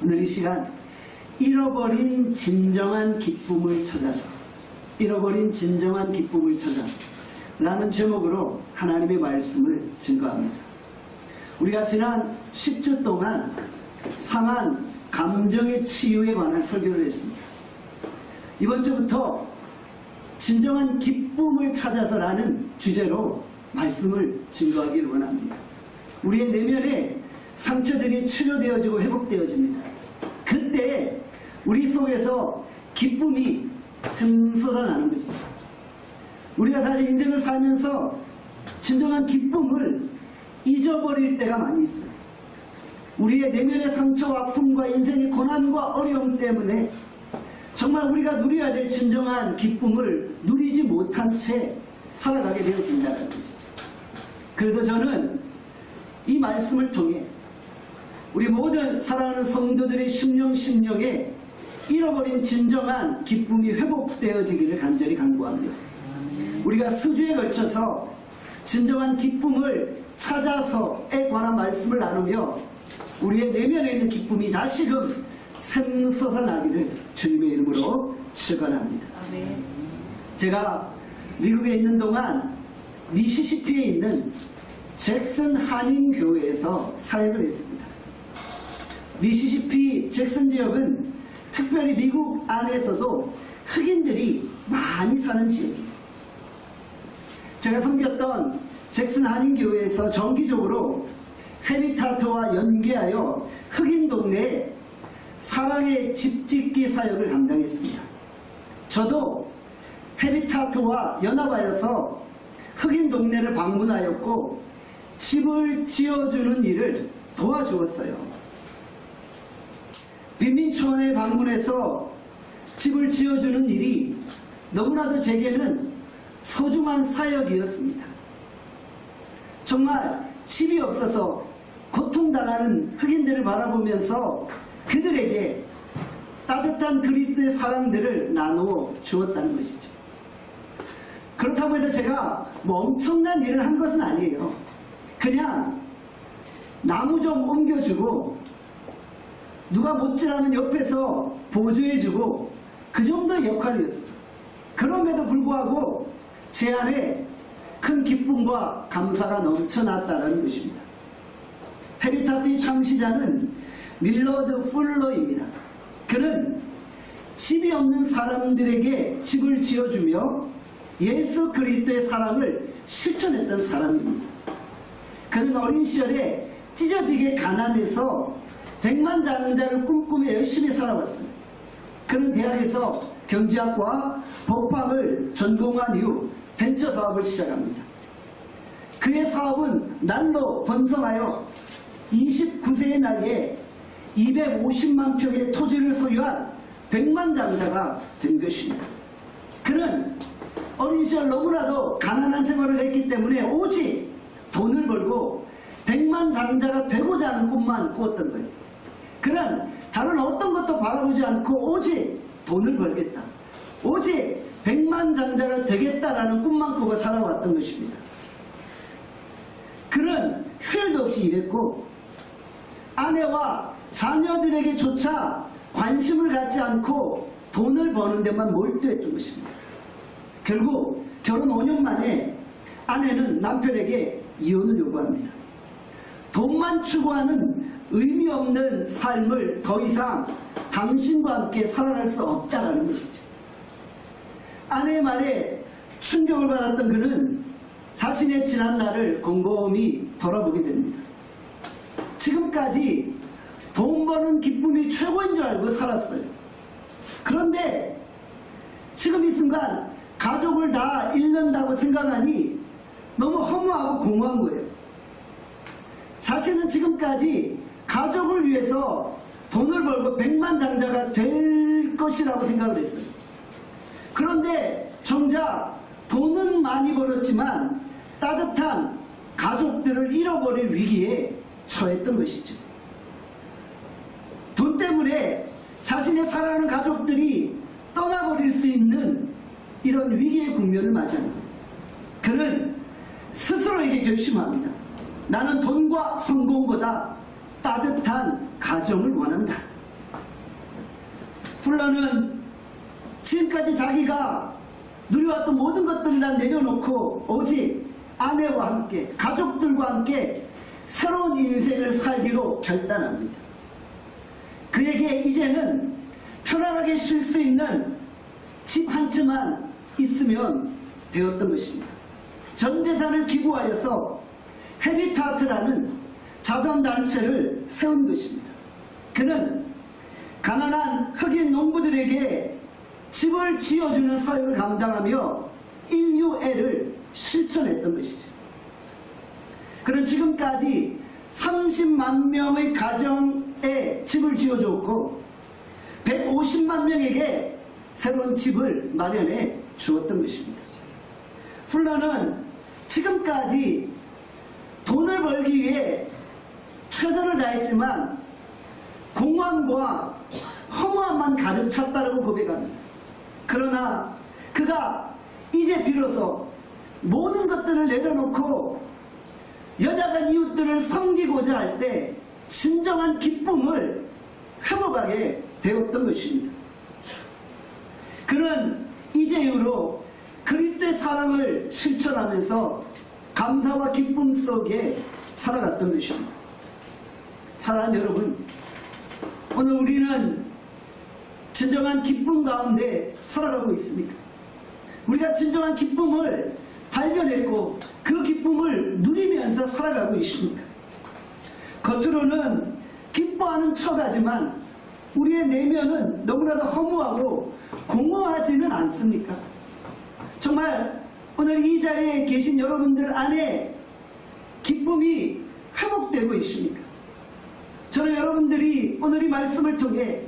오늘 이 시간 잃어버린 진정한 기쁨을 찾아서, 잃어버린 진정한 기쁨을 찾아 라는 제목으로 하나님의 말씀을 증거합니다. 우리가 지난 10주 동안 상한 감정의 치유에 관한 설교를 했습니다. 이번 주부터 진정한 기쁨을 찾아서라는 주제로 말씀을 증거하기를 원합니다. 우리의 내면에 상처들이 치료되어지고 회복되어집니다. 그때 우리 속에서 기쁨이 샘솟아나는 것이죠. 우리가 사실 인생을 살면서 진정한 기쁨을 잊어버릴 때가 많이 있어요. 우리의 내면의 상처와 아픔과 인생의 고난과 어려움 때문에 정말 우리가 누려야 될 진정한 기쁨을 누리지 못한 채 살아가게 되어진다는 것이죠. 그래서 저는 이 말씀을 통해 우리 모든 사랑하는 성도들의 심령에 잃어버린 진정한 기쁨이 회복되어지기를 간절히 간구합니다. 우리가 수주에 걸쳐서 진정한 기쁨을 찾아서에 관한 말씀을 나누며 우리의 내면에 있는 기쁨이 다시금 샘솟아 나기를 주님의 이름으로 축원합니다. 제가 미국에 있는 동안 미시시피에 있는 잭슨 한인교회에서 사역을 했습니다. 미시시피 잭슨 지역은 특별히 미국 안에서도 흑인들이 많이 사는 지역이에요. 제가 섬겼던 잭슨 한인교회에서 정기적으로 헤비타트와 연계하여 흑인 동네에 사랑의 집짓기 사역을 감당했습니다. 저도 헤비타트와 연합하여서 흑인 동네를 방문하였고 집을 지어주는 일을 도와주었어요. 빈민초원에 방문해서 집을 지어주는 일이 너무나도 제게는 소중한 사역이었습니다. 정말 집이 없어서 고통당하는 흑인들을 바라보면서 그들에게 따뜻한 그리스도의 사랑들을 나누어 주었다는 것이죠. 그렇다고 해서 제가 뭐 엄청난 일을 한 것은 아니에요. 그냥 나무 좀 옮겨주고 누가 못지않은 옆에서 보조해주고 그 정도의 역할이었어요. 그럼에도 불구하고 제 안에 큰 기쁨과 감사가 넘쳐났다는 것입니다. 헤비타트의 창시자는 밀러드 풀러입니다. 그는 집이 없는 사람들에게 집을 지어주며 예수 그리스도의 사랑을 실천했던 사람입니다. 그는 어린 시절에 찢어지게 가난해서 백만장자를 꿈꾸며 열심히 살아왔습니다. 그는 대학에서 경제학과 법학을 전공한 이후 벤처 사업을 시작합니다. 그의 사업은 날로 번성하여 29세의 나이에 250만 평의 토지를 소유한 백만장자가 된 것입니다. 그는 어린 시절 너무나도 가난한 생활을 했기 때문에 오직 돈을 벌고 백만장자가 되고자 하는 꿈만 꾸었던 거예요. 그는 다른 어떤 것도 바라보지 않고 오직 돈을 벌겠다, 오직 백만장자가 되겠다라는 꿈만 꾸고 살아왔던 것입니다. 그는 휴일도 없이 일했고 아내와 자녀들에게조차 관심을 갖지 않고 돈을 버는 데만 몰두했던 것입니다. 결국 결혼 5년 만에 아내는 남편에게 이혼을 요구합니다. 돈만 추구하는 의미 없는 삶을 더 이상 당신과 함께 살아갈 수 없다는 것이죠. 아내의 말에 충격을 받았던 그는 자신의 지난 날을 곰곰이 돌아보게 됩니다. 지금까지 돈 버는 기쁨이 최고인 줄 알고 살았어요. 그런데 지금 이 순간 가족을 다 잃는다고 생각하니 너무 허무하고 공허한 거예요. 자신은 지금까지 가족을 위해서 돈을 벌고 백만장자가 될 것이라고 생각을 했어요. 그런데 정작 돈은 많이 벌었지만 따뜻한 가족들을 잃어버릴 위기에 처했던 것이죠. 돈 때문에 자신의 사랑하는 가족들이 떠나버릴 수 있는 이런 위기의 국면을 맞이하는 거예요. 그는 스스로에게 결심합니다. 나는 돈과 성공보다 따뜻한 가정을 원한다. 훌라는 지금까지 자기가 누려왔던 모든 것들을 다 내려놓고 오직 아내와 함께 가족들과 함께 새로운 인생을 살기로 결단합니다. 그에게 이제는 편안하게 쉴 수 있는 집 한 채만 있으면 되었던 것입니다. 전 재산을 기부하여서 헤비타트라는 자선단체를 세운 것입니다. 그는 가난한 흑인 농부들에게 집을 지어주는 사역을 감당하며 인류애를 실천했던 것이죠. 그는 지금까지 30만 명의 가정에 집을 지어주었고 150만 명에게 새로운 집을 마련해 주었던 것입니다. 훌라는 지금까지 돈을 벌기 위해 최선을 다했지만 공허함과 허무함만 가득 찼다고 고백합니다. 그러나 그가 이제 비로소 모든 것들을 내려놓고 연약한 이웃들을 섬기고자 할 때 진정한 기쁨을 회복하게 되었던 것입니다. 그는 이제 이후로 그리스도의 사랑을 실천하면서 감사와 기쁨 속에 살아갔던 것입니다. 사랑하는 여러분, 오늘 우리는 진정한 기쁨 가운데 살아가고 있습니까? 우리가 진정한 기쁨을 발견했고 그 기쁨을 누리면서 살아가고 있습니까? 겉으로는 기뻐하는 척하지만 우리의 내면은 너무나도 허무하고 공허하지는 않습니까? 정말 오늘 이 자리에 계신 여러분들 안에 기쁨이 회복되고 있습니까? 저는 여러분들이 오늘 이 말씀을 통해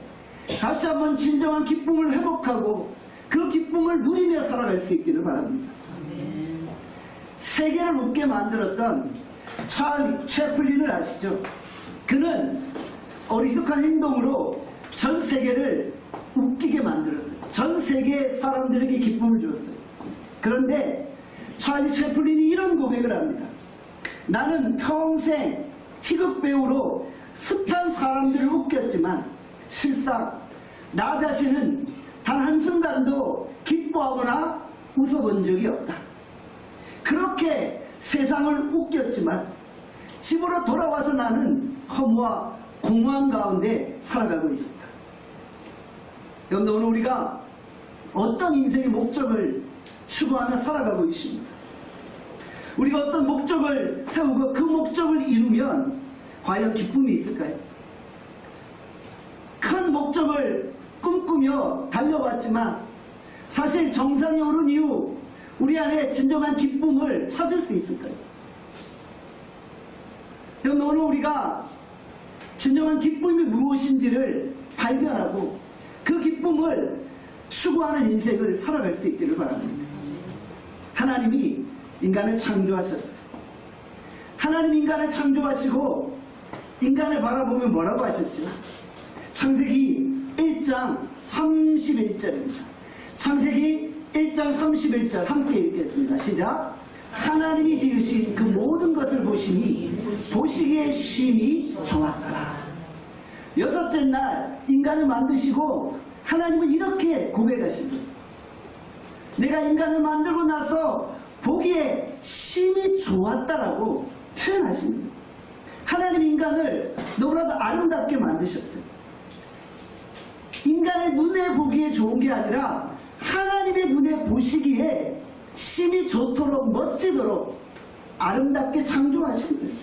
다시 한번 진정한 기쁨을 회복하고 그 기쁨을 누리며 살아갈 수 있기를 바랍니다. 세계를 웃게 만들었던 찰리 채플린을 아시죠? 그는 어리숙한 행동으로 전 세계를 웃기게 만들었어요. 전 세계 사람들에게 기쁨을 주었어요. 그런데 찰리 채플린이 이런 고백을 합니다. 나는 평생 희극 배우로 숱한 사람들을 웃겼지만 실상 나 자신은 단 한순간도 기뻐하거나 웃어본 적이 없다. 그렇게 세상을 웃겼지만 집으로 돌아와서 나는 허무와 공허함 가운데 살아가고 있습니다. 여러분, 오늘 우리가 어떤 인생의 목적을 추구하며 살아가고 있습니다. 우리가 어떤 목적을 세우고 그 목적을 이루면 과연 기쁨이 있을까요? 큰 목적을 꿈꾸며 달려왔지만 사실 정상에 오른 이후 우리 안에 진정한 기쁨을 찾을 수 있을까요? 여러분, 오늘 우리가 진정한 기쁨이 무엇인지를 발견하고 그 기쁨을 추구하는 인생을 살아갈 수 있기를 바랍니다. 하나님이 인간을 창조하셨어요. 하나님 인간을 창조하시고 인간을 바라보며 뭐라고 하셨죠? 창세기 1장 31절입니다. 창세기 1장 31절 함께 읽겠습니다. 시작. 하나님이 지으신 그 모든 것을 보시니 보시기에 심히 좋았더라. 여섯째 날 인간을 만드시고 하나님은 이렇게 고백하십니다. 내가 인간을 만들고 나서 보기에 심히 좋았다라고 표현하십니다. 하나님 인간을 너무나도 아름답게 만드셨어요. 인간의 눈에 보기에 좋은 게 아니라 하나님의 눈에 보시기에 심히 좋도록 멋지도록 아름답게 창조하신 거예요.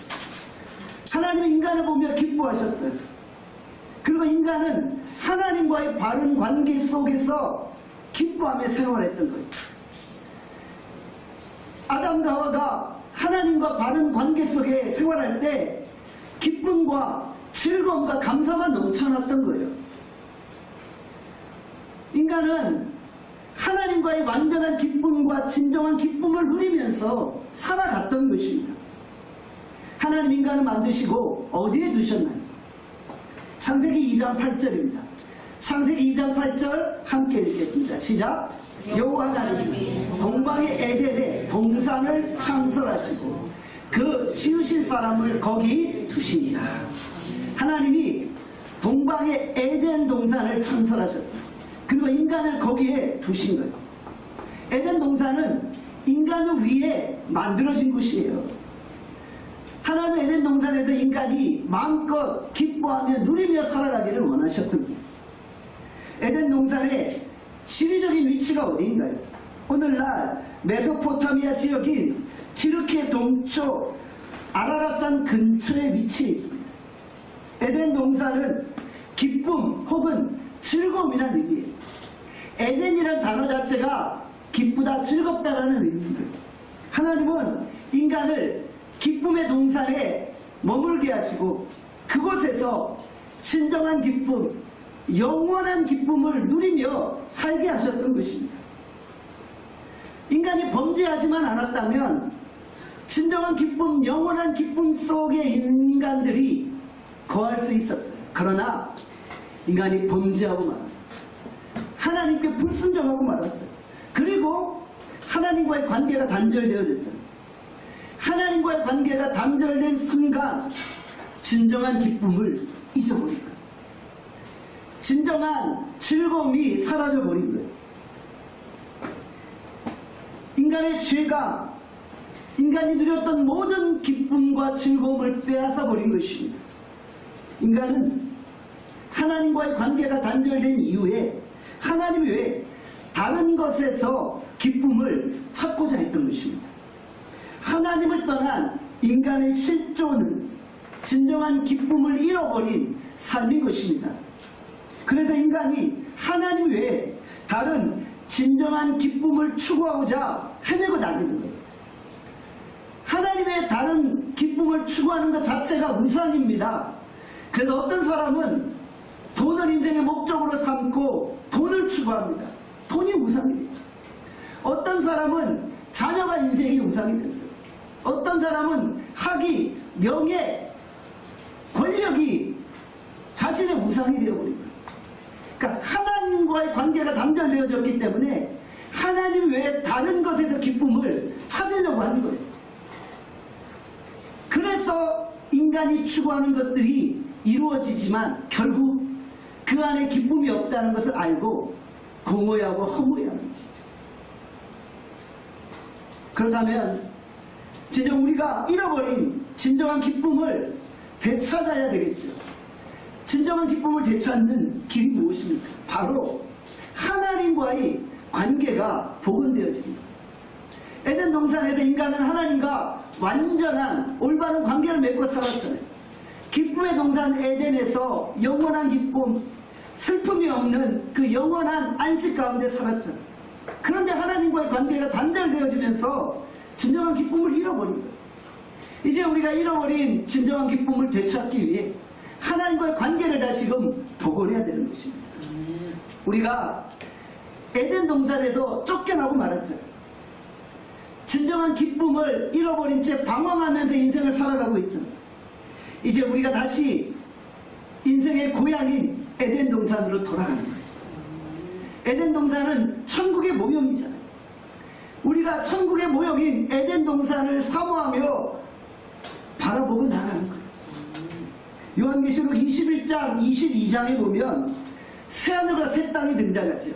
하나님은 인간을 보며 기뻐하셨어요. 그리고 인간은 하나님과의 바른 관계 속에서 기뻐하며 생활했던 거예요. 아담과 하와가 하나님과 바른 관계 속에 생활할 때 기쁨과 즐거움과 감사만 넘쳐났던 거예요. 인간은 하나님과의 완전한 기쁨과 진정한 기쁨을 누리면서 살아갔던 것입니다. 하나님 인간을 만드시고 어디에 두셨나요? 창세기 2장 8절입니다. 창세기 2장 8절 함께 읽겠습니다. 시작. 여호와 하나님이 동방의 에덴에 동산을 창설하시고 그 지으신 사람을 거기 두시니라. 하나님이 동방의 에덴 동산을 창설하셨어요. 그리고 인간을 거기에 두신 거예요. 에덴 동산은 인간을 위해 만들어진 곳이에요. 하나님은 에덴 동산에서 인간이 마음껏 기뻐하며 누리며 살아가기를 원하셨던 거예요. 에덴 동산의 지리적인 위치가 어디인가요? 오늘날 메소포타미아 지역인 튀르키예 동쪽 아라랏산 근처에 위치해 있습니다. 에덴 동산은 기쁨 혹은 즐거움이라는 의미예요. 에덴이라는 단어 자체가 기쁘다, 즐겁다라는 의미입니다. 하나님은 인간을 기쁨의 동산에 머물게 하시고 그곳에서 진정한 기쁨, 영원한 기쁨을 누리며 살게 하셨던 것입니다. 인간이 범죄하지만 않았다면 진정한 기쁨, 영원한 기쁨 속에 인간들이 거할 수 있었어요. 그러나 인간이 범죄하고 말았어요. 하나님께 불순종하고 말았어요. 그리고 하나님과의 관계가 단절되어졌잖아요. 하나님과의 관계가 단절된 순간 진정한 기쁨을 잊어버린 거예요. 진정한 즐거움이 사라져버린 거예요. 인간의 죄가 인간이 누렸던 모든 기쁨과 즐거움을 빼앗아 버린 것입니다. 인간은 하나님과의 관계가 단절된 이후에 하나님 외에 다른 것에서 기쁨을 찾고자 했던 것입니다. 하나님을 떠난 인간의 실존은 진정한 기쁨을 잃어버린 삶인 것입니다. 그래서 인간이 하나님 외에 다른 진정한 기쁨을 추구하고자 헤매고 다니는 거예요. 하나님 외에 다른 기쁨을 추구하는 것 자체가 우상입니다. 그래서 어떤 사람은 돈을 인생의 목적으로 삼고 돈을 추구합니다. 돈이 우상이에요. 어떤 사람은 자녀가 인생의 우상이 됩니다. 어떤 사람은 학위, 명예, 권력이 자신의 우상이 되어버립니다. 그러니까 하나님과의 관계가 단절되어졌기 때문에 하나님 외에 다른 것에서 기쁨을 찾으려고 하는 거예요. 그래서 인간이 추구하는 것들이 이루어지지만 결국 그 안에 기쁨이 없다는 것을 알고 공허해하고 허무해하는 것이죠. 그렇다면 진정 우리가 잃어버린 진정한 기쁨을 되찾아야 되겠죠. 진정한 기쁨을 되찾는 길이 무엇입니까? 바로 하나님과의 관계가 복원되어집니다. 에덴 동산에서 인간은 하나님과 완전한 올바른 관계를 맺고 살았잖아요. 기쁨의 동산 에덴에서 영원한 기쁨, 슬픔이 없는 그 영원한 안식 가운데 살았잖아요. 그런데 하나님과의 관계가 단절되어지면서 진정한 기쁨을 잃어버린 거예요. 이제 우리가 잃어버린 진정한 기쁨을 되찾기 위해 하나님과의 관계를 다시금 복원해야 되는 것입니다. 우리가 에덴 동산에서 쫓겨나고 말았잖아요. 진정한 기쁨을 잃어버린 채 방황하면서 인생을 살아가고 있잖아요. 이제 우리가 다시 인생의 고향인 에덴 동산으로 돌아가는 거예요. 에덴 동산은 천국의 모형이잖아요. 우리가 천국의 모형인 에덴 동산을 사모하며 바라보고 나가는 거예요. 요한계시록 21장, 22장에 보면 새하늘과 새 땅이 등장하죠.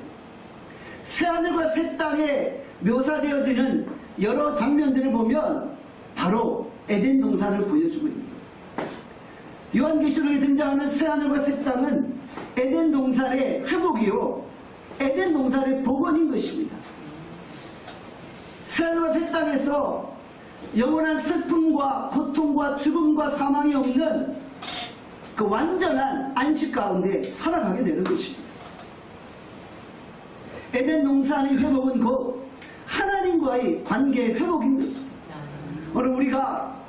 새하늘과 새 땅에 묘사되어지는 여러 장면들을 보면 바로 에덴 동산을 보여주고 있는 거예요. 요한계시록에 등장하는 새하늘과 새 땅은 에덴 동산의 회복이요 에덴 동산의 복원인 것입니다. 새하늘과 새 땅에서 영원한 슬픔과 고통과 죽음과 사망이 없는 그 완전한 안식 가운데 살아가게 되는 것입니다. 에덴 동산의 회복은 곧 하나님과의 관계의 회복인 것입니다. 오늘 우리가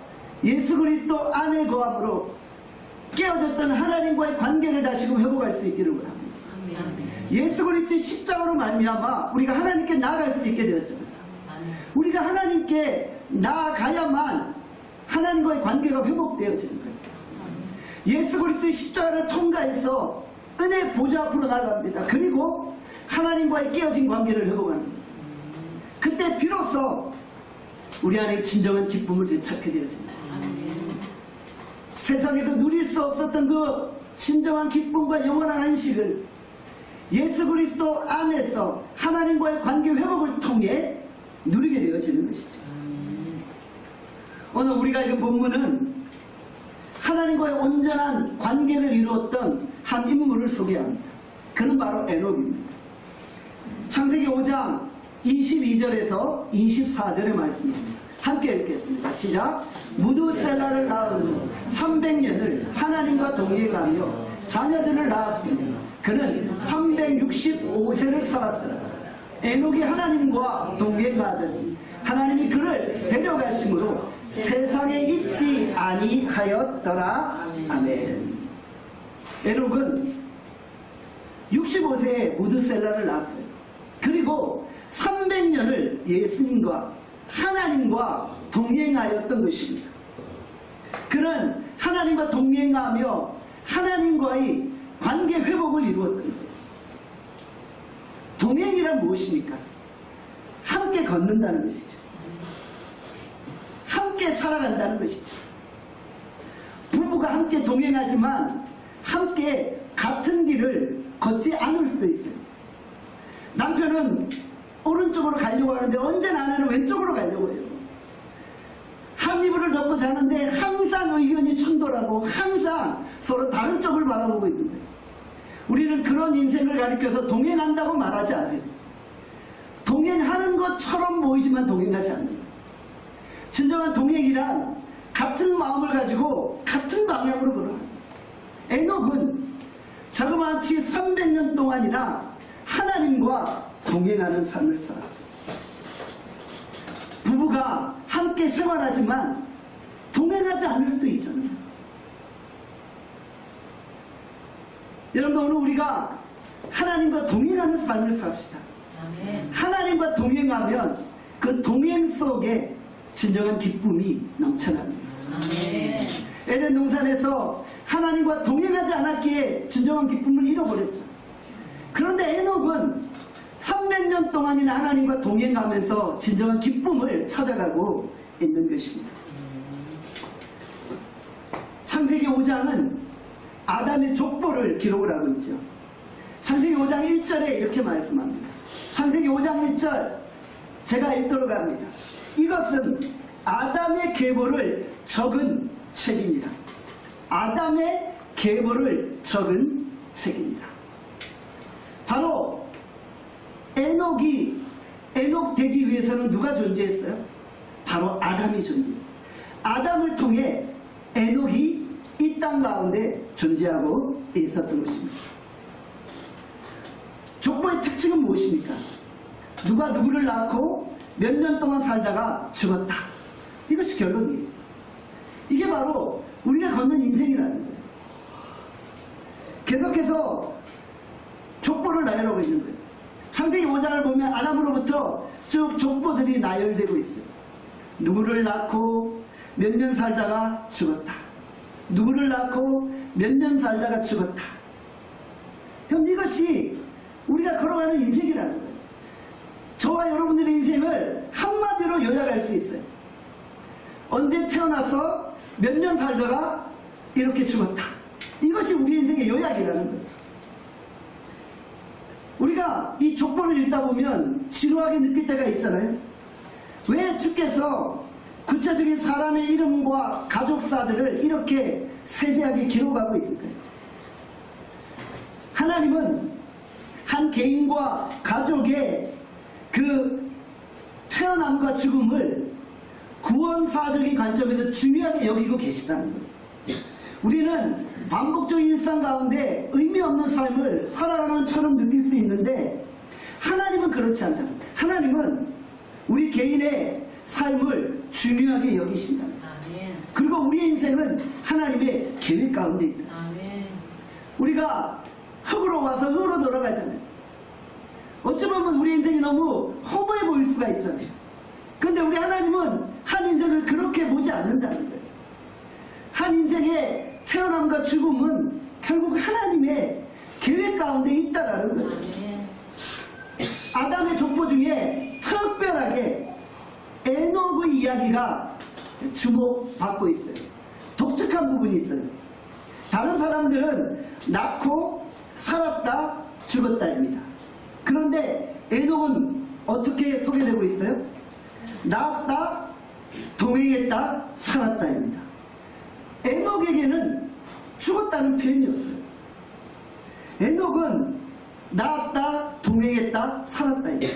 예수 그리스도 안에 거함으로 깨어졌던 하나님과의 관계를 다시금 회복할 수 있기를 원합니다. 예수 그리스도의 십자가로 말미암아 우리가 하나님께 나아갈 수 있게 되었잖아요. 우리가 하나님께 나아가야만 하나님과의 관계가 회복되어지는 거예요. 예수 그리스도의 십자가를 통과해서 은혜 보좌 앞으로 나아갑니다. 그리고 하나님과의 깨어진 관계를 회복하는 거예요. 그때 비로소 우리 안에 진정한 기쁨을 되찾게 되어집니다. 세상에서 누릴 수 없었던 그 진정한 기쁨과 영원한 안식을 예수 그리스도 안에서 하나님과의 관계 회복을 통해 누리게 되어지는 것이죠. 오늘 우리가 읽은 본문은 하나님과의 온전한 관계를 이루었던 한 인물을 소개합니다. 그는 바로 에녹입니다. 창세기 5장 22절에서 24절의 말씀입니다. 함께 읽겠습니다. 시작. 무두셀라를 낳은 후 300년을 하나님과 동행하며 자녀들을 낳았으며 그는 365세를 살았더라. 에녹이 하나님과 동행하더니 하나님이 그를 데려가심으로 세상에 있지 아니하였더라. 아멘. 에녹은 65세에 무두셀라를 낳았어요. 그리고 300년을 예수님과 하나님과 동행하였던 것입니다. 그는 하나님과 동행하며 하나님과의 관계 회복을 이루었던 거예요. 동행이란 무엇입니까? 함께 걷는다는 것이죠. 함께 살아간다는 것이죠. 부부가 함께 동행하지만 함께 같은 길을 걷지 않을 수도 있어요. 남편은 오른쪽으로 가려고 하는데 언제나 아내는 왼쪽으로 가려고 해요. 한 이불을 덮고 자는데 항상 의견이 충돌하고 항상 서로 다른 쪽을 바라보고 있는 거예요. 우리는 그런 인생을 가리켜서 동행한다고 말하지 않아요. 동행하는 것처럼 보이지만 동행하지 않는 거예요. 진정한 동행이란 같은 마음을 가지고 같은 방향으로 걸어가는 거예요. 에녹은 자그마치 300년 동안이나 하나님과 동행하는 삶을 살았어요. 부부가 함께 생활하지만 동행하지 않을 수도 있잖아요. 여러분, 오늘 우리가 하나님과 동행하는 삶을 삽시다. 아멘. 하나님과 동행하면 그 동행 속에 진정한 기쁨이 넘쳐납니다. 아멘. 에덴 동산에서 하나님과 동행하지 않았기에 진정한 기쁨을 잃어버렸죠. 그런데 에녹은 300년 동안이나 하나님과 동행하면서 진정한 기쁨을 찾아가고 있는 것입니다. 창세기 5장은 아담의 족보를 기록을 하고 있죠. 창세기 5장 1절에 이렇게 말씀합니다. 창세기 5장 1절 제가 읽도록 합니다. 이것은 아담의 계보를 적은 책입니다. 아담의 계보를 적은 책입니다. 바로 에녹이 에녹 되기 위해서는 누가 존재했어요? 바로 아담이 존재했어요. 아담을 통해 에녹이 이 땅 가운데 존재하고 있었던 것입니다. 족보의 특징은 무엇입니까? 누가 누구를 낳고 몇 년 동안 살다가 죽었다. 이것이 결론이에요. 이게 바로 우리가 걷는 인생이라는 거예요. 계속해서 족보를 나열하고 있는 거예요. 창세기 5장을 보면 아담으로부터 쭉 족보들이 나열되고 있어요. 누구를 낳고 몇 년 살다가 죽었다. 누구를 낳고 몇 년 살다가 죽었다. 그럼 이것이 우리가 걸어가는 인생이라는 거예요. 저와 여러분들의 인생을 한마디로 요약할 수 있어요. 언제 태어나서 몇 년 살다가 이렇게 죽었다. 이것이 우리 인생의 요약이라는 거예요. 우리가 이 족보를 읽다 보면 지루하게 느낄 때가 있잖아요. 왜 주께서 구체적인 사람의 이름과 가족사들을 이렇게 세세하게 기록하고 있을까요? 하나님은 한 개인과 가족의 그 태어남과 죽음을 구원사적인 관점에서 중요하게 여기고 계시다는 거예요. 우리는 반복적인 일상 가운데 의미 없는 삶을 살아가는 것처럼 느낄 수 있는데 하나님은 그렇지 않다. 하나님은 우리 개인의 삶을 중요하게 여기신다. 아멘. 그리고 우리의 인생은 하나님의 계획 가운데 있다. 아멘. 우리가 흙으로 와서 흙으로 돌아가잖아요. 어찌 보면 우리 인생이 너무 허무해 보일 수가 있잖아요. 그런데 우리 하나님은 한 인생을 그렇게 보지 않는다는 거예요. 한 인생의 태어남과 죽음은 결국 하나님의 계획 가운데 있다라는 거예요. 아담의 족보 중에 특별하게 에녹의 이야기가 주목받고 있어요. 독특한 부분이 있어요. 다른 사람들은 낳고 살았다 죽었다입니다. 그런데 에녹은 어떻게 소개되고 있어요? 낳았다, 동행했다, 살았다입니다. 에녹에게는 죽었다는 표현이 없어요. 에녹은 낳았다, 동행했다, 살았다입니다.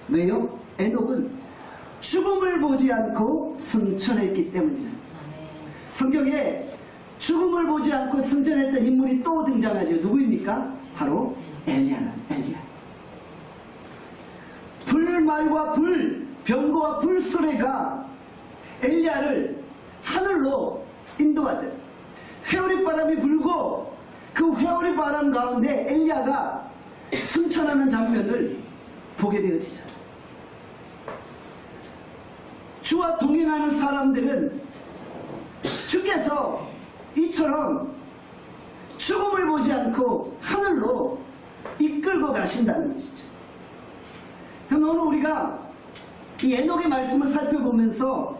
왜요? 에녹은 죽음을 보지 않고 승천했기 때문이다. 성경에 죽음을 보지 않고 승천했던 인물이 또 등장하죠. 누구입니까? 바로 엘리야. 불말과 불, 병거와 불수레가 엘리야를 하늘로 인도하죠. 회오리 바람이 불고 그 회오리 바람 가운데 엘리야가 승천하는 장면을 보게 되어지죠. 주와 동행하는 사람들은 주께서 이처럼 죽음을 보지 않고 하늘로 이끌고 가신다는 것이죠. 오늘 우리가 이 에녹의 말씀을 살펴보면서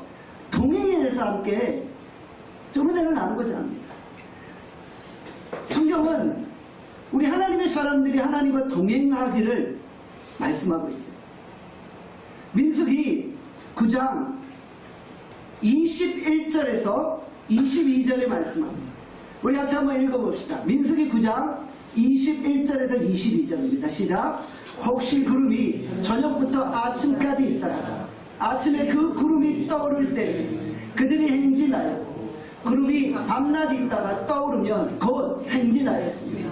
동행에 대해서 함께 좀 은혜를 나누고자 합니다. 성경은 우리 하나님의 사람들이 하나님과 동행하기를 말씀하고 있어요. 민수기 9장 21절에서 22절에 말씀합니다. 우리 같이 한번 읽어봅시다. 민수기 9장 21절에서 22절입니다. 시작. 혹시 구름이 저녁부터 아침까지 있다가 아침에 그 구름이 떠오를 때 그들이 행진하여 구름이 밤낮 있다가 떠오르면 곧 행진하였으며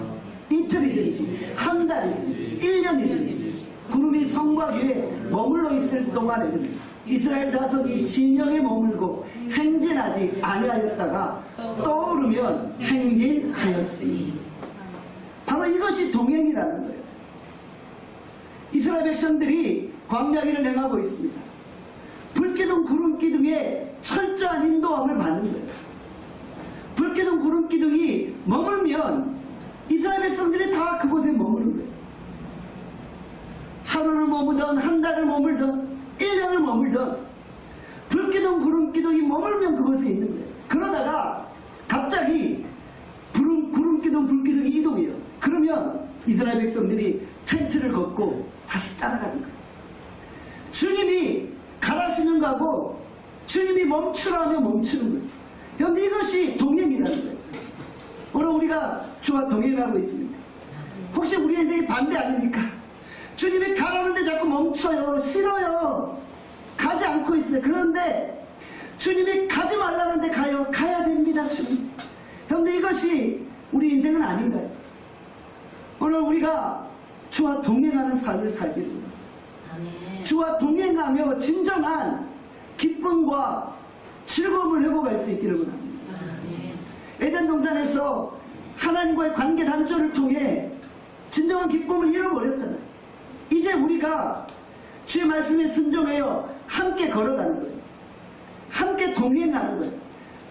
이틀이든지 한 달이든지 1년이든지 구름이 성곽 위에 머물러 있을 동안에는 이스라엘 자손이 진영에 머물고 행진하지 아니하였다가 떠오르면 행진하였으니. 바로 이것이 동행이라는 거예요. 이스라엘 백성들이 광야길을 행하고 있습니다. 불기둥 구름기둥에 철저한 인도함을 받는 거예요. 불기둥 구름기둥이 머물면 이스라엘 백성들이 다 그곳에 머무는 거예요. 하루를 머무던 한 달을 머물던 1년을 머물던 불기둥 구름기둥이 머물면 그곳에 있는 거예요. 그러다가 갑자기 구름기둥 불기둥이 이동해요. 그러면 이스라엘 백성들이 텐트를 걷고 다시 따라가는 거예요. 주님이 가라시는 거하고 주님이 멈추라 하면 멈추는 거예요. 그런데 이것이 동행이라는 거예요. 오늘 우리가 주와 동행하고 있습니다. 혹시 우리 인생이 반대 아닙니까? 주님이 가라는데 자꾸 멈춰요. 싫어요. 가지 않고 있어요. 그런데 주님이 가지 말라는데 가요. 가야 됩니다. 주님. 그런데 이것이 우리 인생은 아닌가요? 오늘 우리가 주와 동행하는 삶을 살기를 주와 동행하며 진정한 기쁨과 즐거움을 회복할 수 있기를 원합니다. 에덴 동산에서 하나님과의 관계 단절을 통해 진정한 기쁨을 잃어버렸잖아요. 이제 우리가 주의 말씀에 순종하여 함께 걸어가는 거예요. 함께 동행하는 거예요.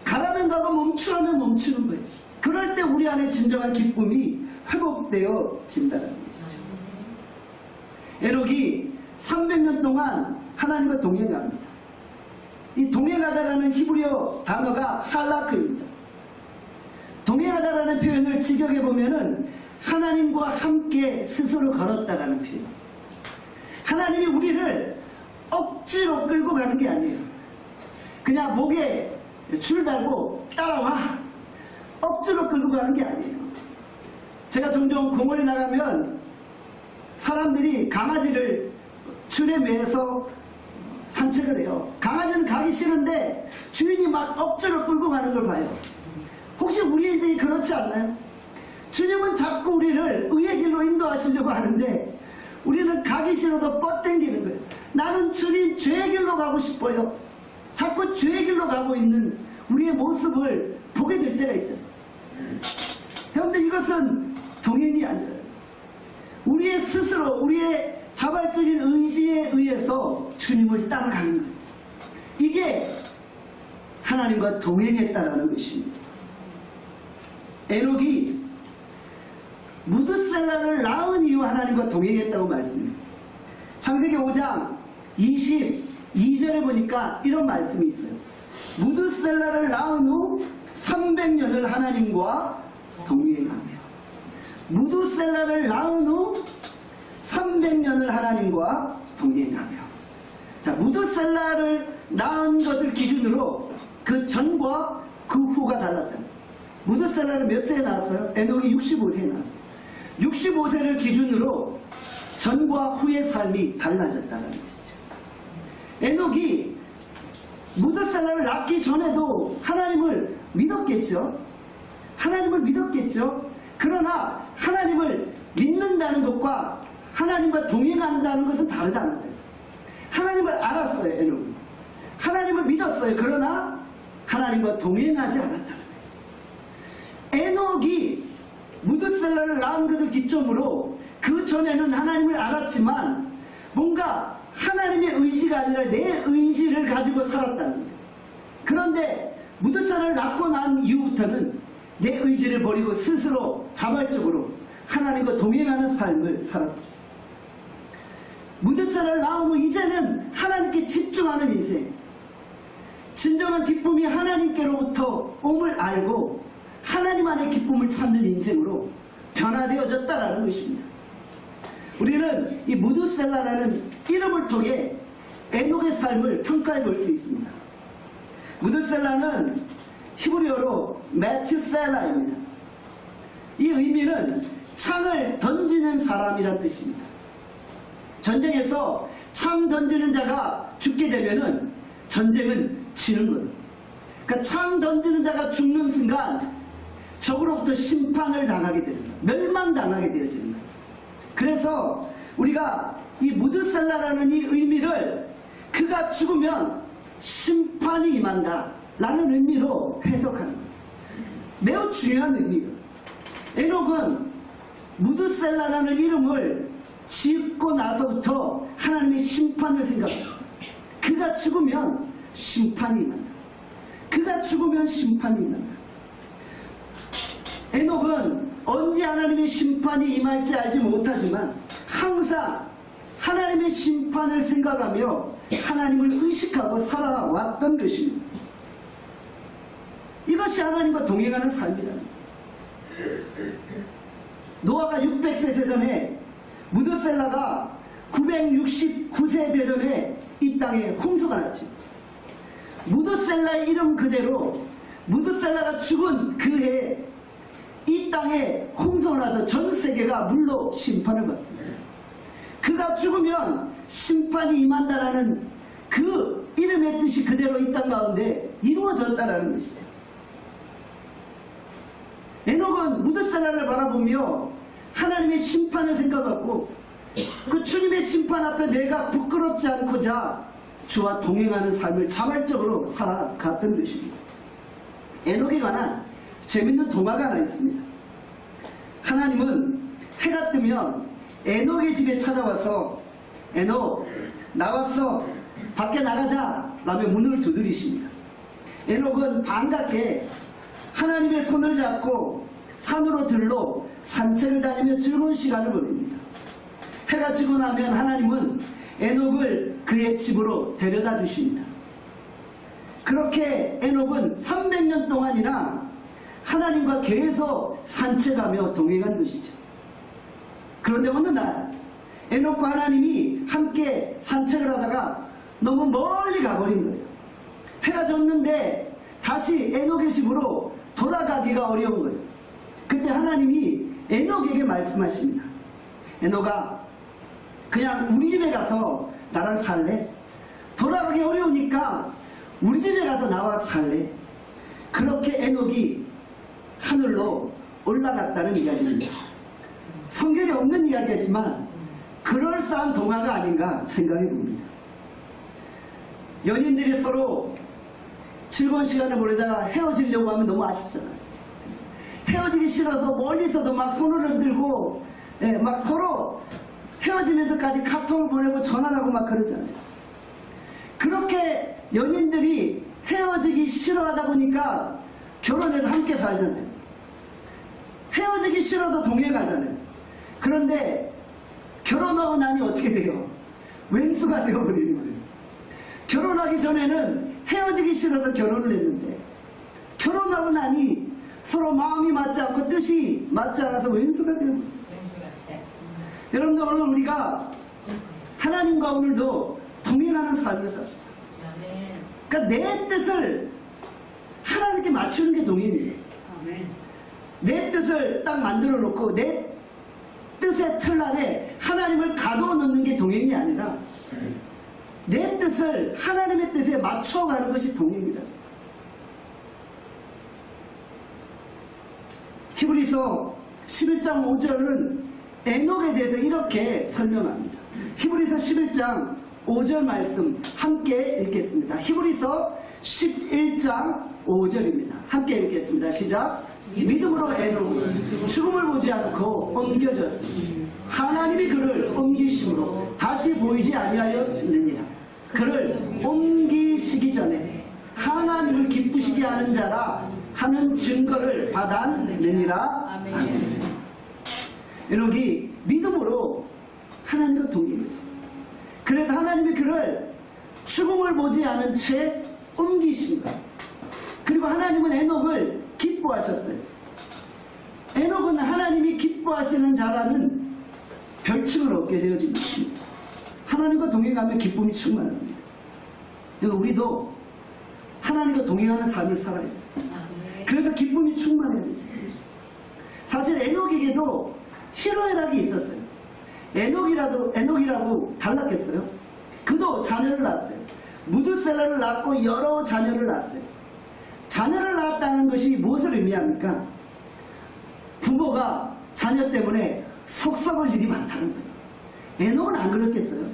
가라면 가고 멈추라면 멈추는 거예요. 그럴 때 우리 안에 진정한 기쁨이 회복되어진다는 것이죠. 에녹이 300년 동안 하나님과 동행합니다. 이 동행하다라는 히브리어 단어가 할라크입니다. 동행하다라는 표현을 직역해보면은 하나님과 함께 스스로 걸었다라는 표현입니다. 하나님이 우리를 억지로 끌고 가는 게 아니에요. 그냥 목에 줄 달고 따라와. 억지로 끌고 가는 게 아니에요. 제가 종종 공원에 나가면 사람들이 강아지를 줄에 매서 산책을 해요. 강아지는 가기 싫은데 주인이 막 억지로 끌고 가는 걸 봐요. 혹시 우리 인생이 그렇지 않나요? 주님은 자꾸 우리를 의의 길로 인도하시려고 하는데 우리는 가기 싫어도 뻗당기는 거예요. 나는 주님 죄의 길로 가고 싶어요. 자꾸 죄의 길로 가고 있는 우리의 모습을 보게 될 때가 있잖아요. 그런데 이것은 동행이 아니라 우리의 스스로 우리의 자발적인 의지에 의해서 주님을 따라가는 거예요. 이게 하나님과 동행했다라는 것입니다. 에녹이 무드셀라를 낳은 이후 하나님과 동행했다고 말씀해요. 창세기 5장 22절에 보니까 이런 말씀이 있어요. 무드셀라를 낳은 후 300년을 하나님과 동행하며. 무두셀라를 낳은 후 300년을 하나님과 동행하며, 자, 무두셀라를 낳은 것을 기준으로 그 전과 그 후가 달랐다. 무두셀라를 몇 세에 낳았어요? 에녹이 65세에 낳았어요. 65세를 기준으로 전과 후의 삶이 달라졌다는 것이죠. 에녹이 무두셀라를 낳기 전에도 하나님을 믿었겠죠. 하나님을 믿었겠죠. 그러나 하나님을 믿는다는 것과 하나님과 동행한다는 것은 다르다는 거예요. 하나님을 알았어요, 에녹은. 하나님을 믿었어요. 그러나 하나님과 동행하지 않았다는 거예요. 에녹이 무두셀라를 낳은 것을 기점으로 그 전에는 하나님을 알았지만 뭔가 하나님의 의지가 아니라 내 의지를 가지고 살았다는 거예요. 그런데 무두셀라를 낳고 난 이후부터는 내 의지를 버리고 스스로 자발적으로 하나님과 동행하는 삶을 살았다. 무두셀라를 낳은 후 이제는 하나님께 집중하는 인생, 진정한 기쁨이 하나님께로부터 옴을 알고 하나님 안의 기쁨을 찾는 인생으로 변화되어졌다라는 것입니다. 우리는 이 무두셀라라는 이름을 통해 에녹의 삶을 평가해 볼 수 있습니다. 무두셀라는 히브리어로 메투셀라입니다. 이 의미는 창을 던지는 사람이란 뜻입니다. 전쟁에서 창 던지는 자가 죽게 되면은 전쟁은 지는 거예요. 그러니까 창 던지는 자가 죽는 순간 적으로부터 심판을 당하게 되는 거예요. 멸망당하게 되어지는 거예요. 그래서 우리가 이 무두셀라라는 이 의미를 그가 죽으면 심판이 임한다 라는 의미로 해석하는 거예요. 매우 중요한 의미예요. 에녹은 무두셀라라는 이름을 짓고 나서부터 하나님의 심판을 생각합니다. 그가 죽으면 심판이 임한다. 그가 죽으면 심판이 임한다. 에녹은 언제 하나님의 심판이 임할지 알지 못하지만 항상 하나님의 심판을 생각하며 하나님을 의식하고 살아왔던 것입니다. 이것이 하나님과 동행하는 삶이다. 노아가 600세 되전에 무두셀라가 969세 되전에 이 땅에 홍수가 났지. 무두셀라의 이름 그대로 무두셀라가 죽은 그 해에 이 땅에 홍수가 나서 전 세계가 물로 심판을 받습니다. 그가 죽으면 심판이 임한다라는 그 이름의 뜻이 그대로 이 땅 가운데 이루어졌다라는 것이죠. 에녹은 무두셀라를 바라보며 하나님의 심판을 생각하고 그 주님의 심판 앞에 내가 부끄럽지 않고자 주와 동행하는 삶을 자발적으로 살아갔던 것입니다. 에녹에 관한 재밌는 동화가 하나 있습니다. 하나님은 해가 뜨면 에녹의 집에 찾아와서 에녹 나왔어, 밖에 나가자 라며 문을 두드리십니다. 에녹은 반갑게 하나님의 손을 잡고 산으로 들러 산책을 다니며 즐거운 시간을 보냅니다. 해가 지고 나면 하나님은 에녹을 그의 집으로 데려다 주십니다. 그렇게 에녹은 300년 동안이나 하나님과 계속 산책하며 동행한 것이죠. 그런데 어느 날 에녹과 하나님이 함께 산책을 하다가 너무 멀리 가버린 거예요. 해가 졌는데 다시 에녹의 집으로 돌아가기가 어려운 거예요. 그때 하나님이 에녹에게 말씀하십니다. 에녹아, 그냥 우리 집에 가서 나랑 살래? 돌아가기 어려우니까 우리 집에 가서 나와 살래? 그렇게 에녹이 하늘로 올라갔다는 이야기입니다. 성경에 없는 이야기지만 그럴싸한 동화가 아닌가 생각해 봅니다. 연인들이 서로 즐거운 시간을 보내다가 헤어지려고 하면 너무 아쉽잖아요. 헤어지기 싫어서 멀리서도 막 손을 흔들고 막 서로 헤어지면서까지 카톡을 보내고 전화를 하고 막 그러잖아요. 그렇게 연인들이 헤어지기 싫어하다 보니까 결혼해서 함께 살잖아요. 헤어지기 싫어서 동행하잖아요. 그런데 결혼하고 나니 어떻게 돼요? 왼수가 되어버리는 거예요. 결혼하기 전에는 헤어지기 싫어서 결혼을 했는데 결혼하고 나니 서로 마음이 맞지 않고 뜻이 맞지 않아서 왼수가 되는 거예요. 여러분들 오늘 우리가 하나님과 오늘도 동행하는 삶을 삽시다. 그러니까 내 뜻을 하나님께 맞추는 게 동행이에요. 내 뜻을 딱 만들어 놓고 내 뜻의 틀 안에 하나님을 가둬 놓는 게 동행이 아니라 내 뜻을 하나님의 뜻에 맞춰가는 것이 동행이다. 히브리서 11장 5절은 에녹에 대해서 이렇게 설명합니다. 히브리서 11장 5절 말씀 함께 읽겠습니다. 히브리서 11장 5절입니다. 함께 읽겠습니다. 시작. 믿음으로 에녹은 죽음을 보지 않고 옮겨졌으니 하나님이 그를 옮기심으로 다시 보이지 아니하였느니라. 그를 옮기시기 전에 하나님을 기쁘시게 하는 자라 하는 증거를 받았느니라. 아멘. 에녹이 믿음으로 하나님과 동행했어요. 그래서 하나님이 그를 죽음을 보지 않은 채 옮기신 거예요. 그리고 하나님은 에녹을 기뻐하셨어요. 에녹은 하나님이 기뻐하시는 자라는 별칭을 얻게 되어진 것입니다. 하나님과 동행하면 기쁨이 충만합니다. 우리도 하나님과 동행하는 삶을 살아야 돼요. 그래서 기쁨이 충만해야 되죠. 사실 에녹에게도 희로애락이 있었어요. 에녹이라고 달랐겠어요? 그도 자녀를 낳았어요. 무드셀라를 낳고 여러 자녀를 낳았어요. 자녀를 낳았다는 것이 무엇을 의미합니까? 부모가 자녀 때문에 속썩을 일이 많다는 거예요. 에녹은 안 그렇겠어요?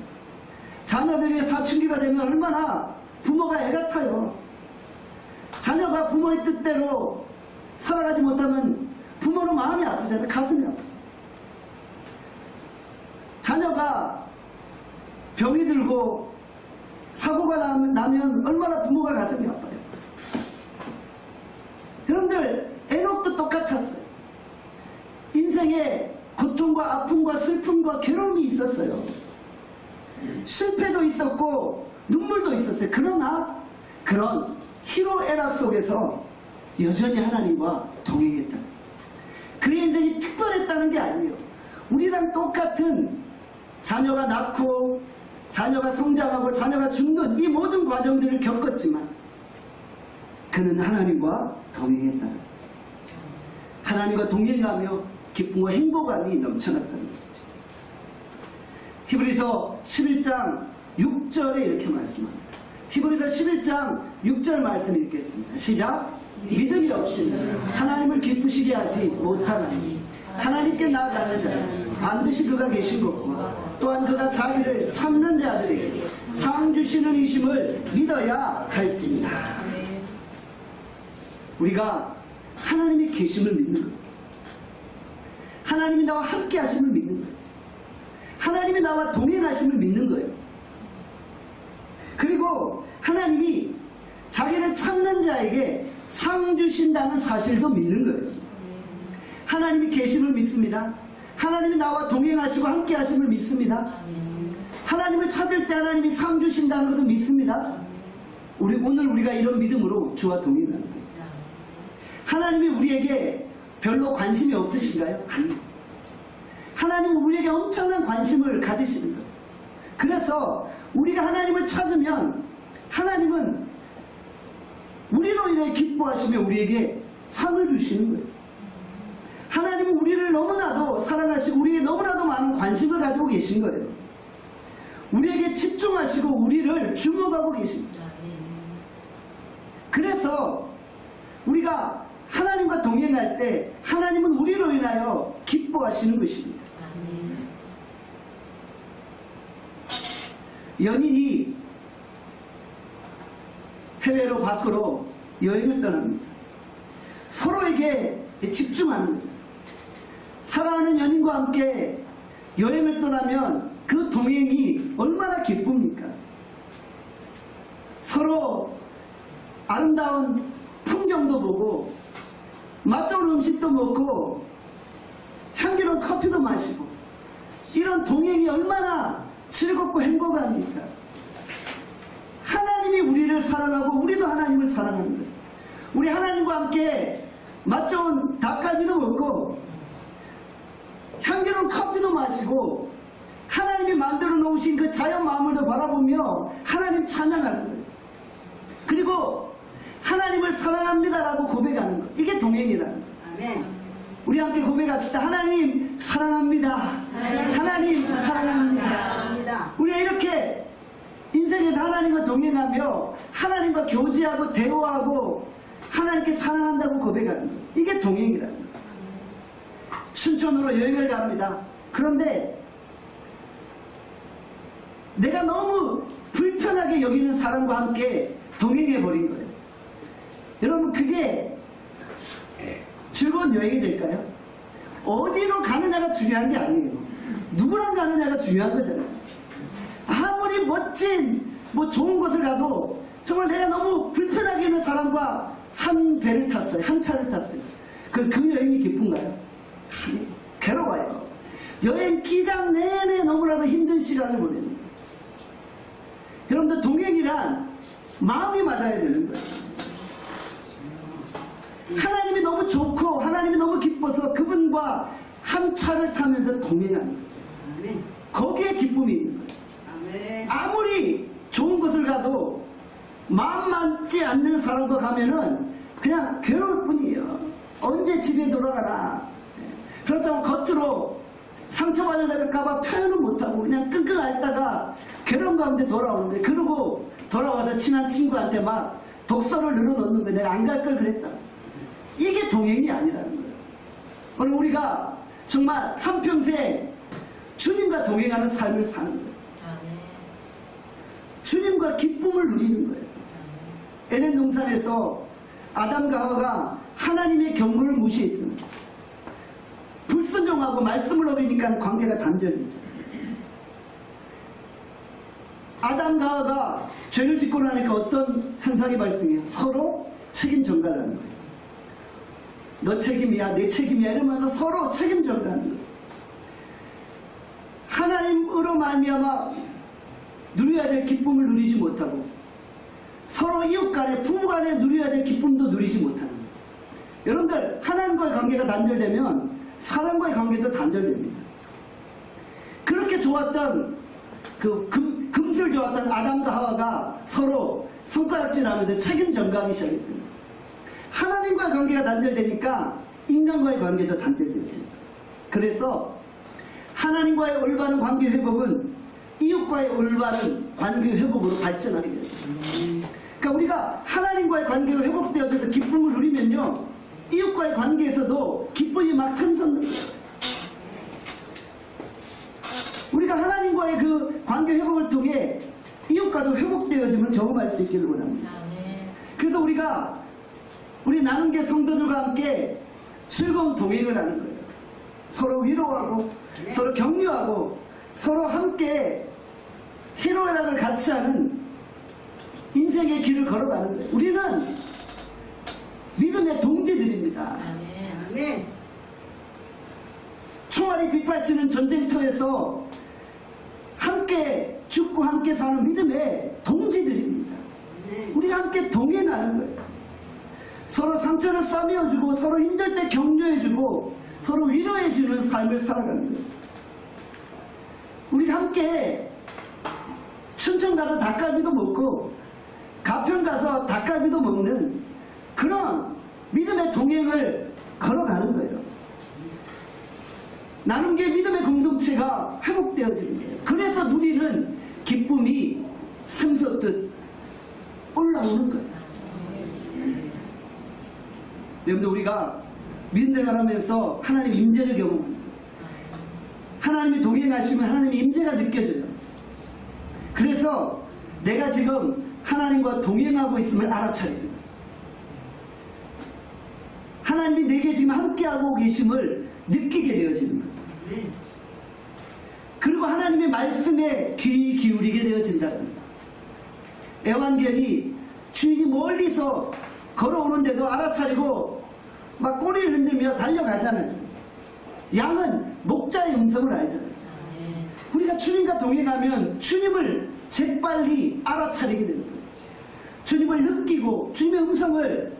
자녀들이 사춘기가 되면 얼마나 부모가 애 같아요. 자녀가 부모의 뜻대로 살아가지 못하면 부모는 마음이 아프잖아요. 가슴이 아프죠. 자녀가 병이 들고 사고가 나면 얼마나 부모가 가슴이 아파요. 여러분들 에녹도 똑같았어요. 인생에 고통과 아픔과 슬픔과 괴로움이 있었어요. 실패도 있었고 눈물도 있었어요. 그러나 그런 희로애락 속에서 여전히 하나님과 동행했다. 그의 인생이 특별했다는 게 아니에요. 우리랑 똑같은 자녀가 낳고 자녀가 성장하고 자녀가 죽는 이 모든 과정들을 겪었지만 그는 하나님과 동행했다. 하나님과 동행하며 기쁨과 행복감이 넘쳐났다는 것이죠. 히브리서 11장 6절에 이렇게 말씀합니다. 히브리서 11장 6절 말씀 읽겠습니다. 시작. 믿음이 없이는 하나님을 기쁘시게 하지 못하나니 하나님께 나아가는 자는 반드시 그가 계신 것과 또한 그가 자기를 찾는 자들에게 상 주시는 이심을 믿어야 할지니라. 우리가 하나님의 계심을 믿는 거예요. 하나님이 나와 함께 하심을 믿는 거예요. 하나님이 나와 동행하심을 믿는 거예요. 그리고 하나님이 자기를 찾는 자에게 상 주신다는 사실도 믿는 거예요. 하나님이 계심을 믿습니다. 하나님이 나와 동행하시고 함께 하심을 믿습니다. 하나님을 찾을 때 하나님이 상 주신다는 것을 믿습니다. 오늘 우리가 이런 믿음으로 주와 동행하는 거예요. 하나님이 우리에게 별로 관심이 없으신가요? 아니요. 하나님은 우리에게 엄청난 관심을 가지시는 거예요. 그래서 우리가 하나님을 찾으면 하나님은 우리로 인해 기뻐하시며 우리에게 상을 주시는 거예요. 하나님은 우리를 너무나도 사랑하시고 우리에게 너무나도 많은 관심을 가지고 계신 거예요. 우리에게 집중하시고 우리를 주목하고 계십니다. 그래서 우리가 하나님과 동행할 때 하나님은 우리로 인하여 기뻐하시는 것입니다. 연인이 해외로 밖으로 여행을 떠납니다. 서로에게 집중하는 거죠. 사랑하는 연인과 함께 여행을 떠나면 그 동행이 얼마나 기쁩니까? 서로 아름다운 풍경도 보고 맛좋은 음식도 먹고 향기로운 커피도 마시고 이런 동행이 얼마나 즐겁고 행복합니까? 하나님이 우리를 사랑하고 우리도 하나님을 사랑하는 거예요. 우리 하나님과 함께 맛 좋은 닭갈비도 먹고 향기로운 커피도 마시고 하나님이 만들어 놓으신 그 자연 만물도 바라보며 하나님 찬양하는 거예요. 그리고 하나님을 사랑합니다라고 고백하는 거. 이게 동행이라는 거예요. 아멘. 우리 함께 고백합시다. 하나님 사랑합니다. 하나님 사랑합니다. 우리가 이렇게 인생에서 하나님과 동행하며 하나님과 교제하고 대화하고 하나님께 사랑한다고 고백하는 거예요. 이게 동행이라는 거예요. 춘천으로 여행을 갑니다. 그런데 내가 너무 불편하게 여기는 사람과 함께 동행해버린 거예요. 여러분, 그게 즐거운 여행이 될까요? 어디로 가느냐가 중요한 게 아니에요. 누구랑 가느냐가 중요한 거잖아요. 아무리 멋진 좋은 곳을 가도 정말 내가 너무 불편하게 있는 사람과 한 배를 탔어요. 한 차를 탔어요. 그 여행이 기쁜가요? 괴로워요. 여행 기간 내내 너무나도 힘든 시간을 보내는 거예요. 여러분들, 동행이란 마음이 맞아야 되는 거예요. 하나님이 너무 좋고 하나님이 너무 기뻐서 그분과 한 차를 타면서 동행하는 거예요. 거기에 기쁨이 있는 거예요. 아무리 좋은 곳을 가도 마음 맞지 않는 사람과 가면은 그냥 괴로울 뿐이에요. 언제 집에 돌아가나. 그렇다고 겉으로 상처받을까봐 표현은 못하고 그냥 끙끙 앓다가 괴로운 가운데 돌아오는 거예요. 그러고 돌아와서 친한 친구한테 막 독서를 늘어놓는 거예요. 내가 안 갈 걸 그랬다. 이게 동행이 아니라는 거예요. 오늘 우리가 정말 한평생 주님과 동행하는 삶을 사는 거예요. 주님과 기쁨을 누리는 거예요. 에덴 동산에서 아담과 하와가 하나님의 경고를 무시했잖아요. 불순종하고 말씀을 어기니까 관계가 단절했죠. 아담과 하와가 죄를 짓고 나니까 어떤 현상이 발생해요? 서로 책임 전가하는 거예요. 너 책임이야, 내 책임이야 이러면서 서로 책임 전가하는 거예요. 하나님으로 말미암아 누려야 될 기쁨을 누리지 못하고 서로 이웃 간에 부부 간에 누려야 될 기쁨도 누리지 못하는 거예요. 여러분들, 하나님과의 관계가 단절되면 사람과의 관계도 단절됩니다. 그렇게 좋았던 금슬 좋았던 아담과 하와가 서로 손가락질하면서 책임 전가하기 시작했던 거예요. 하나님과의 관계가 단절되니까 인간과의 관계도 단절되었죠. 그래서 하나님과의 올바른 관계 회복은 이웃과의 올바른 관계 회복으로 발전하게 되죠. 그러니까 우리가 하나님과의 관계가 회복되어져서 기쁨을 누리면요, 이웃과의 관계에서도 기쁨이 막 샘솟는 거예요. 우리가 하나님과의 그 관계 회복을 통해 이웃과도 회복되어짐을 경험할 수 있기를 원합니다. 그래서 우리 나눔계 성도들과 함께 즐거운 동행을 하는 거예요. 서로 위로하고 서로 격려하고 서로 함께 희로애락을 같이 하는 인생의 길을 걸어가는 거예요. 우리는 믿음의 동지들입니다. 아멘. 총알이 빗발치는 전쟁터에서 함께 죽고 함께 사는 믿음의 동지들입니다. 우리가 함께 동행하는 거예요. 서로 상처를 싸매어주고 서로 힘들 때 격려해주고 서로 위로해주는 삶을 살아가는 거예요. 우리가 함께 춘천 가서 닭갈비도 먹고 가평 가서 닭갈비도 먹는 그런 믿음의 동행을 걸어가는 거예요. 나눔계 믿음의 공동체가 회복되어지는 거예요. 그래서 누리는 기쁨이 샘솟듯 올라오는 거예요. 여러분들, 우리가 믿음 생활하면서 하나님 임재를 경험합니다. 하나님이 동행하시면 하나님의 임재가 느껴져요. 그래서 내가 지금 하나님과 동행하고 있음을 알아차려야 돼요. 하나님이 내게 지금 함께하고 계심을 느끼게 되어지는 거예요. 그리고 하나님의 말씀에 귀 기울이게 되어진다는 거예요. 애완견이 주인이 멀리서 걸어오는데도 알아차리고 막 꼬리를 흔들며 달려가잖아요. 양은 목자의 음성을 알잖아요. 우리가 주님과 동행하면 주님을 재빨리 알아차리게 되는 거예요. 주님을 느끼고 주님의 음성을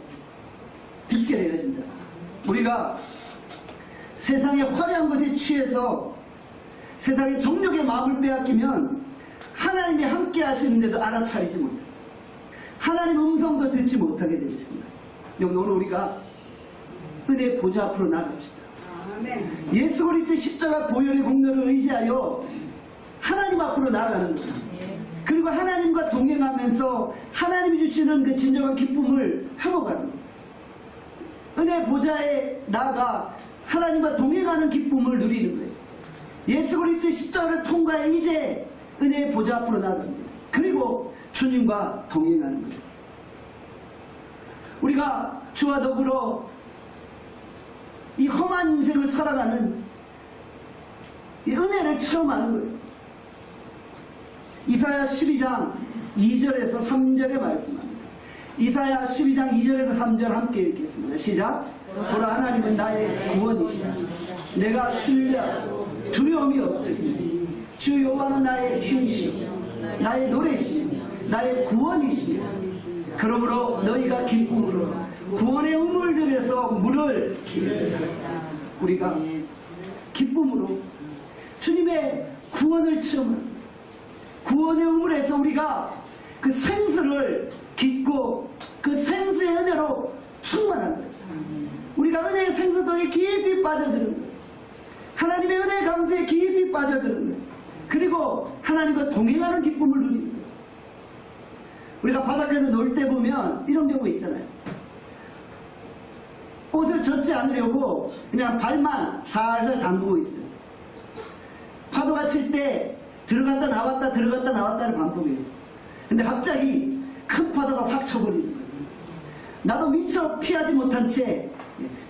듣게 되어진다. 우리가 세상의 화려한 것에 취해서 세상의 정욕의 마음을 빼앗기면 하나님이 함께 하시는데도 알아차리지 못해. 하나님 음성도 듣지 못하게 되십니다. 오늘 우리가 은혜의 보좌 앞으로 나갑시다. 아멘. 예수 그리스도의 십자가 보혈의 공로를 의지하여 하나님 앞으로 나아가는 거예요. 그리고 하나님과 동행하면서 하나님이 주시는 그 진정한 기쁨을 회복하는 거예요. 은혜의 보좌에 나아가 하나님과 동행하는 기쁨을 누리는 거예요. 예수 그리스도의 십자가를 통과해 이제 은혜의 보좌 앞으로 나아갑니다. 그리고 주님과 동행하는 거예요. 우리가 주와 더불어 이 험한 인생을 살아가는 이 은혜를 체험하는 거예요. 이사야 12장 2절에서 3절에 말씀합니다. 이사야 12장 2절에서 3절 함께 읽겠습니다. 시작. 보라, 하나님은 나의 구원이시라. 내가 신뢰하고 두려움이 없으니 주 여호와는 나의 힘이시요 나의 노래시요 나의 구원이시요 그러므로 너희가 기쁨으로 구원의 우물들에서 물을 기르리라. 우리가 기쁨으로 주님의 구원을 체험합니다. 구원의 우물에서 우리가 그 생수를 깊고 그 생수의 은혜로 충만한 거예요. 우리가 은혜의 생수도에 깊이 빠져드는 거예요. 하나님의 은혜 감수에 깊이 빠져드는 거예요. 그리고 하나님과 동행하는 기쁨을 누리는 거예요. 우리가 바닷가에서 놀 때 보면 이런 경우 있잖아요. 옷을 젖지 않으려고 그냥 발만 살살 담그고 있어요. 파도가 칠 때 들어갔다 나왔다 들어갔다 나왔다를 반복해요. 근데 갑자기 큰 파도가 확 쳐버리는 거예요. 나도 미처 피하지 못한 채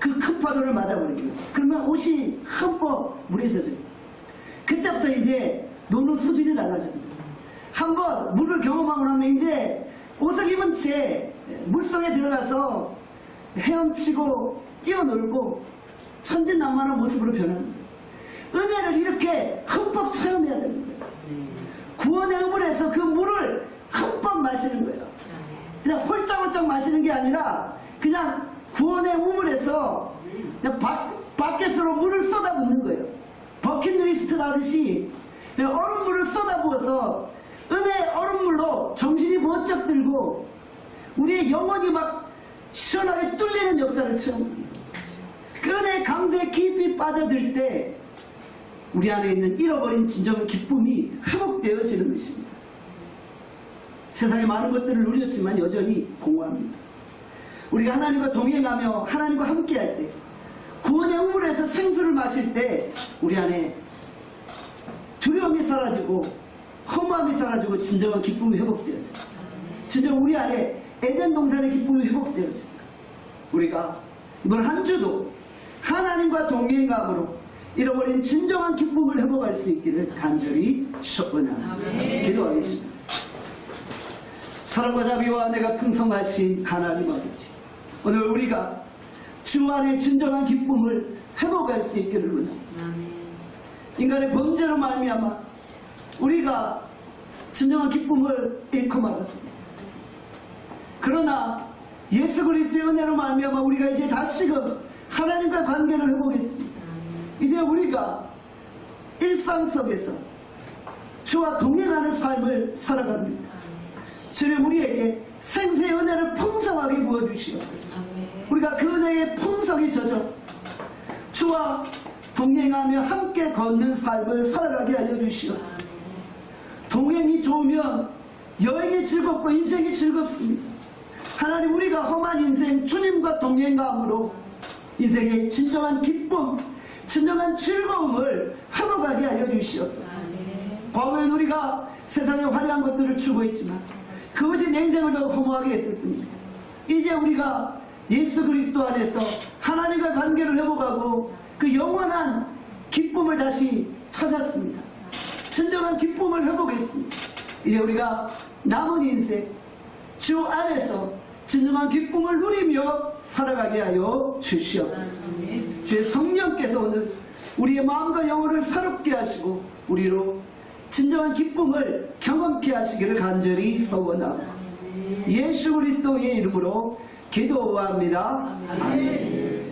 그 큰 파도를 맞아버리고요. 그러면 옷이 흠뻑 물에 젖어요. 그때부터 이제 노는 수준이 달라집니다. 한번 물을 경험하고 나면 이제 옷을 입은 채 물속에 들어가서 헤엄치고 뛰어놀고 천진난만한 모습으로 변합니다. 은혜를 이렇게 흠뻑 체험해야 되는 거예요. 구원의 우물에서 그 물을 흠뻑 마시는 거예요. 그냥 홀짝홀짝 마시는 게 아니라 그냥 구원의 우물에서 그냥 바켓으로 물을 쏟아붓는 거예요. 버킷리스트 하듯이 얼음물을 쏟아부어서 은혜의 얼음물로 정신이 번쩍 들고 우리의 영혼이 막 시원하게 뚫리는 역사를 체험합니다. 그 은혜의 강도에 깊이 빠져들 때 우리 안에 있는 잃어버린 진정한 기쁨이 회복되어지는 것입니다. 세상에 많은 것들을 누렸지만 여전히 공허합니다. 우리가 하나님과 동행하며 하나님과 함께할 때 구원의 우물에서 생수를 마실 때 우리 안에 두려움이 사라지고 허무함이 사라지고 진정한 기쁨이 회복되어져요. 진정 우리 안에 에덴 동산의 기쁨이 회복되어집니다. 우리가 이번 한 주도 하나님과 동행함으로 잃어버린 진정한 기쁨을 회복할 수 있기를 간절히 축원합니다. 기도하겠습니다. 사랑과 자비와 은혜가 풍성하신 하나님 아버지, 오늘 우리가 주 안에 진정한 기쁨을 회복할 수 있기를 원합니다. 인간의 범죄로 말미암아 우리가 진정한 기쁨을 잃고 말았습니다. 그러나 예수 그리스도의 은혜로 말미암아 우리가 이제 다시금 하나님과 관계를 회복했습니다. 이제 우리가 일상 속에서 주와 동행하는 삶을 살아갑니다. 주님 우리에게 생수의 은혜를 풍성하게 부어주시오. 우리가 그 은혜의 풍성이 젖어 주와 동행하며 함께 걷는 삶을 살아가게 하여 주시오. 동행이 좋으면 여행이 즐겁고 인생이 즐겁습니다. 하나님 우리가 험한 인생 주님과 동행함으로 인생의 진정한 기쁨, 진정한 즐거움을 회복하게 하여 주시옵소서. 과거엔 우리가 세상에 화려한 것들을 추구했지만 그것이 내 인생을 더 허무하게 했을 뿐입니다. 이제 우리가 예수 그리스도 안에서 하나님과 관계를 회복하고 그 영원한 기쁨을 다시 찾았습니다. 진정한 기쁨을 회복했습니다. 이제 우리가 남은 인생 주 안에서 진정한 기쁨을 누리며 살아가게 하여 주시옵소서. 주의 성령께서 오늘 우리의 마음과 영혼을 새롭게 하시고 우리로 진정한 기쁨을 경험케 하시기를 간절히 소원합니다. 예수 그리스도의 이름으로 기도합니다. 아멘.